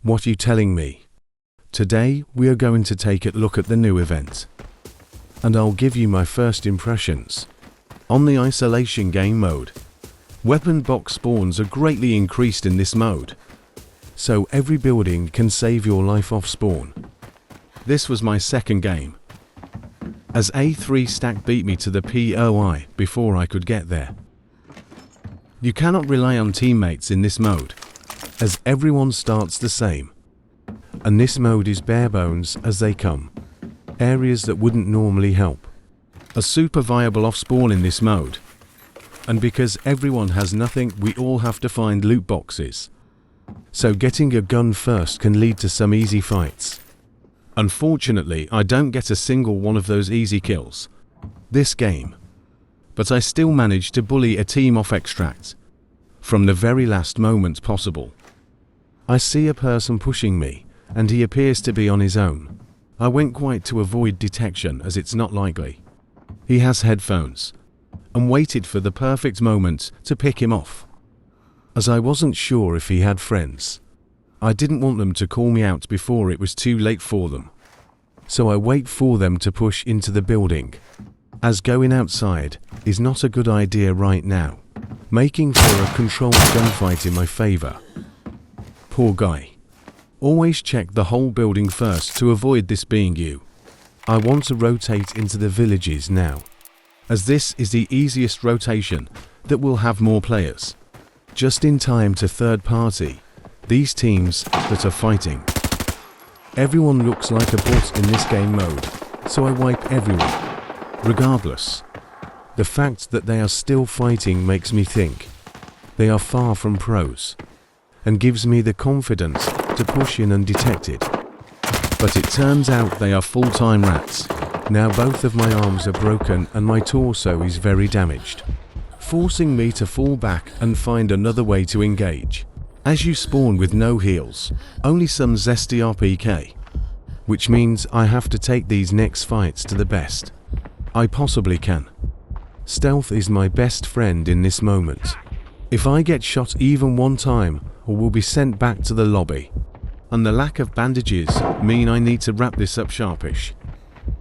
What you telling me? Today we are going to take a look at the new event. And I'll give you my first impressions. On the isolation game mode, weapon box spawns are greatly increased in this mode. So every building can save your life off spawn. This was my second game, as A3 stack beat me to the POI before I could get there. You cannot rely on teammates in this mode, as everyone starts the same. And this mode is bare bones as they come. Areas that wouldn't normally help. A super viable off spawn in this mode. And because everyone has nothing, we all have to find loot boxes. So getting a gun first can lead to some easy fights. Unfortunately, I don't get a single one of those easy kills this game. But I still managed to bully a team off extract from the very last moment possible. I see a person pushing me, and he appears to be on his own. I went quiet to avoid detection as it's not likely. He has headphones, and waited for the perfect moment to pick him off. As I wasn't sure if he had friends. I didn't want them to call me out before it was too late for them. So I wait for them to push into the building, as going outside is not a good idea right now, making for a controlled gunfight in my favor. Poor guy. Always check the whole building first to avoid this being you. I want to rotate into the villages now, as this is the easiest rotation that will have more players. Just in time to third party these teams that are fighting. Everyone looks like a bot in this game mode, so I wipe everyone. Regardless, the fact that they are still fighting makes me think they are far from pros, and gives me the confidence to push in undetected. But it turns out they are full-time rats. Now both of my arms are broken and my torso is very damaged, forcing me to fall back and find another way to engage. As you spawn with no heals, only some zesty RPK, which means I have to take these next fights to the best I possibly can. Stealth is my best friend in this moment. If I get shot even one time, I will be sent back to the lobby. And the lack of bandages mean I need to wrap this up sharpish.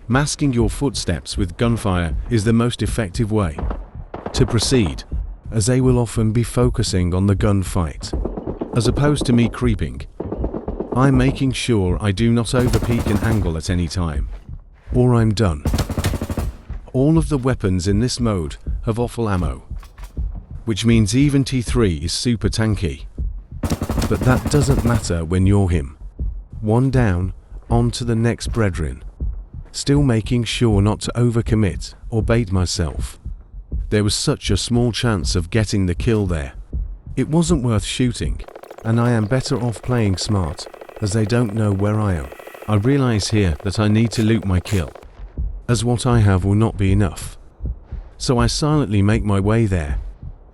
Masking your footsteps with gunfire is the most effective way to proceed, as they will often be focusing on the gunfight, as opposed to me creeping. I'm making sure I do not overpeak an angle at any time, or I'm done. All of the weapons in this mode have awful ammo, which means even T3 is super tanky. But that doesn't matter when you're him. One down, on to the next brethren. Still making sure not to overcommit or bait myself. There was such a small chance of getting the kill there. It wasn't worth shooting, and I am better off playing smart, as they don't know where I am. I realize here that I need to loot my kill, as what I have will not be enough. So I silently make my way there,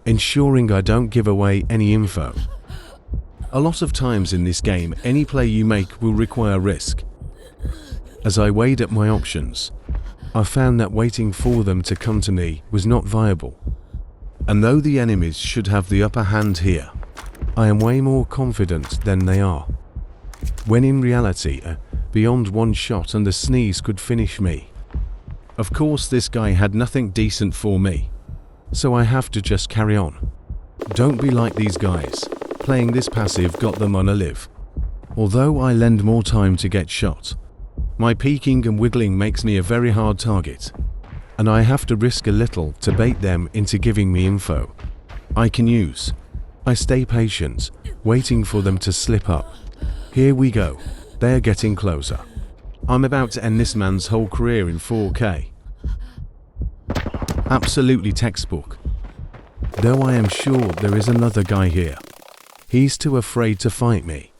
ensuring I don't give away any info. A lot of times in this game, any play you make will require risk. As I weighed up my options, I found that waiting for them to come to me was not viable. And though the enemies should have the upper hand here, I am way more confident than they are. When in reality, beyond one shot and a sneeze could finish me. Of course this guy had nothing decent for me, so I have to just carry on. Don't be like these guys. Playing this passive got them on a live. Although I lend more time to get shot, my peeking and wiggling makes me a very hard target, and I have to risk a little to bait them into giving me info I can use. I stay patient, waiting for them to slip up. Here we go. They are getting closer. I'm about to end this man's whole career in 4K. Absolutely textbook. Though I am sure there is another guy here. He's too afraid to fight me.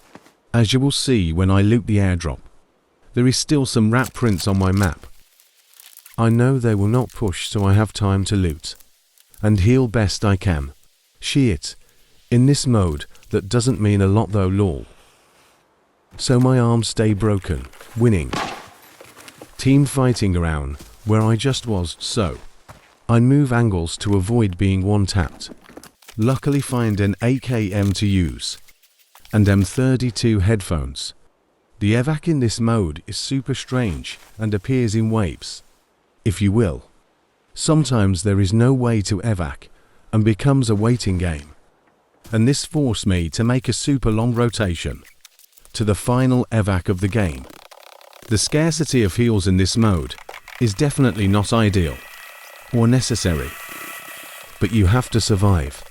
As you will see when I loot the airdrop, there is still some rat prints on my map. I know they will not push, so I have time to loot and heal best I can. Shit. In this mode, that doesn't mean a lot though, lol. So my arms stay broken, winning. Team fighting around where I just was, so I move angles to avoid being one-tapped. Luckily find an AKM to use, and M32 headphones. The evac in this mode is super strange and appears in waves, if you will. Sometimes there is no way to evac and becomes a waiting game. And this forced me to make a super long rotation to the final evac of the game. The scarcity of heals in this mode is definitely not ideal or necessary, but you have to survive.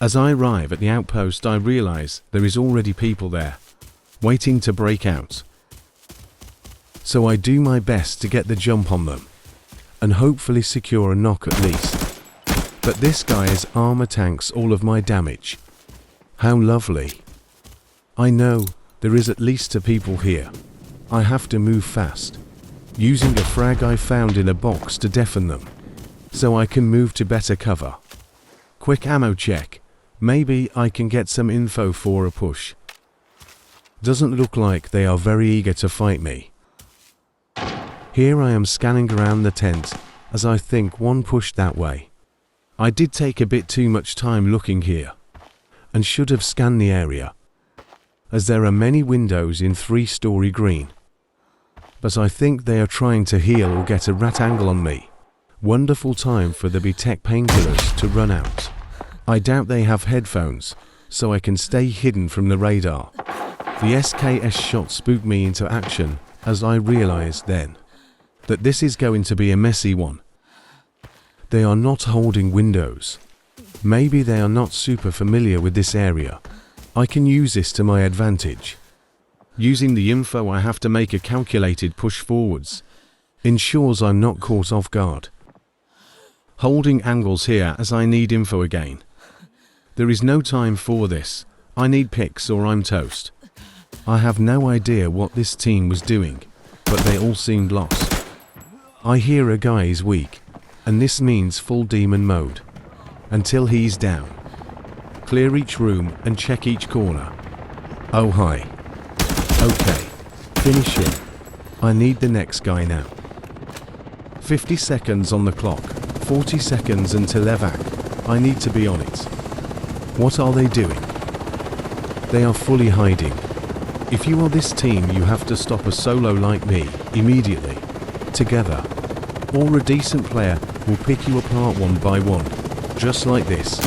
As I arrive at the outpost, I realize there is already people there, waiting to break out. So I do my best to get the jump on them, and hopefully secure a knock at least. But this guy's armor tanks all of my damage. How lovely. I know there is at least 2 people here. I have to move fast, using a frag I found in a box to deafen them, so I can move to better cover. Quick ammo check. Maybe I can get some info for a push. Doesn't look like they are very eager to fight me. Here I am scanning around the tent, as I think one pushed that way. I did take a bit too much time looking here, and should have scanned the area, as there are many windows in 3-story green. But I think they are trying to heal or get a rat angle on me. Wonderful time for the B-Tech painkillers to run out. I doubt they have headphones, so I can stay hidden from the radar. The SKS shot spooked me into action, as I realized then that this is going to be a messy one. They are not holding windows. Maybe they are not super familiar with this area. I can use this to my advantage. Using the info, I have to make a calculated push forwards. Ensures I'm not caught off guard. Holding angles here as I need info again. There is no time for this. I need pics or I'm toast. I have no idea what this team was doing, but they all seemed lost. I hear a guy is weak, and this means full demon mode. Until he's down. Clear each room and check each corner. Oh hi. Okay. Finish him. I need the next guy now. 50 seconds on the clock. 40 seconds until evac. I need to be on it. What are they doing? They are fully hiding. If you are this team, you have to stop a solo like me immediately. Together. Or a decent player will pick you apart one by one. Just like this.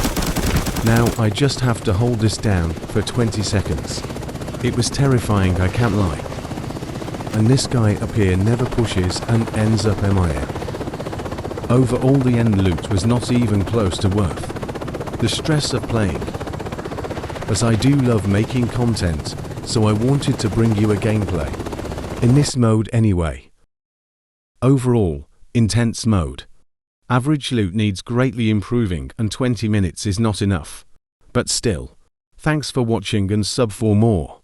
Now I just have to hold this down for 20 seconds. It was terrifying, I can't lie. And this guy up here never pushes and ends up MIA. Overall, the end loot was not even close to worth the stress of playing. But I do love making content, so I wanted to bring you a gameplay. In this mode anyway. Overall, intense mode. Average loot needs greatly improving and 20 minutes is not enough. But still, thanks for watching and sub for more.